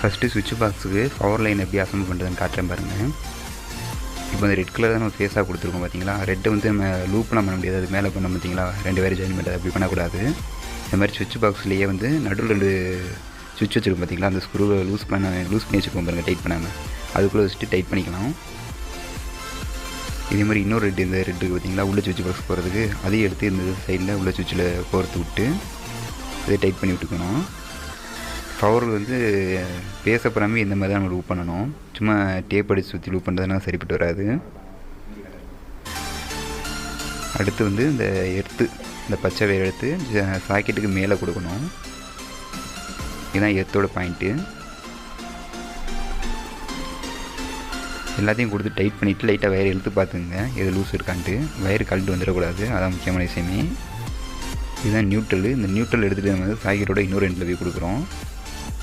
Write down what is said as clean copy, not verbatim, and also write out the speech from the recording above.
First சுவிட்ச் பாக்ஸுக்கு power line எப்படி அசம்பிள் பண்ணுறதுன்னு காட்டுறேன் பாருங்கள். இப்போ அந்த ரெட் கலர் தான் நம்ம ஃபேஸாக கொடுத்துருக்கோம் பார்த்தீங்களா. ரெட்டை வந்து நம்ம லூப்லாம் பண்ண முடியாது, அது மேலே பண்ண பார்த்தீங்களா, 2 பேர் ஜாயின் பண்ணுறது அப்படி பண்ணக்கூடாது. இந்த மாதிரி சுவிட்ச் பாக்ஸ்லேயே வந்து நடுவில் 2 சுவிட்ச் வச்சுருக்கோம் பார்த்தீங்களா, அந்த ஸ்க்ரூவை லூஸ் பண்ணி வச்சுருக்கோம் பாருங்கள், டைட் பண்ணாமல் அதுக்குள்ளே வச்சுட்டு டைட் பண்ணிக்கலாம். இதே மாதிரி இன்னொரு ரெட்டு, இந்த ரெட்டுக்கு பார்த்தீங்களா உள்ள சுவிட்ச் பாக்ஸ் போகிறதுக்கு, அதையும் எடுத்து இந்த சைடில் உள்ள சுவிட்சில் கோர்த்து விட்டு இதை டைட் பண்ணி விட்டுக்கணும். பவர் வந்து பேசப்படாமல் இந்த மாதிரி தான் நம்ம லூப் பண்ணணும். சும்மா டேப் அடித்து சுற்றி லூப் பண்ணுறதுனா சரிப்பட்டு வராது. அடுத்து வந்து இந்த இந்த பச்சை வேர் எடுத்து சாக்கெட்டுக்கு மேலே கொடுக்கணும். இதுதான் எர்த்தோட பாயிண்ட்டு. எல்லாத்தையும் கொடுத்து டைட் பண்ணிவிட்டு லைட்டாக வயர் இழுத்து பார்த்துங்க எது லூஸ் இருக்கான்ட்டு. வயர் கழட்டு வந்துடக்கூடாது, அதான் முக்கியமான விஷயமே. இதுதான் நியூட்ரல். இந்த நியூட்ரல் எடுத்துகிட்டு நம்ம சாக்கெட்டோட இன்னொரு எண்டில் போய் கொடுக்குறோம்.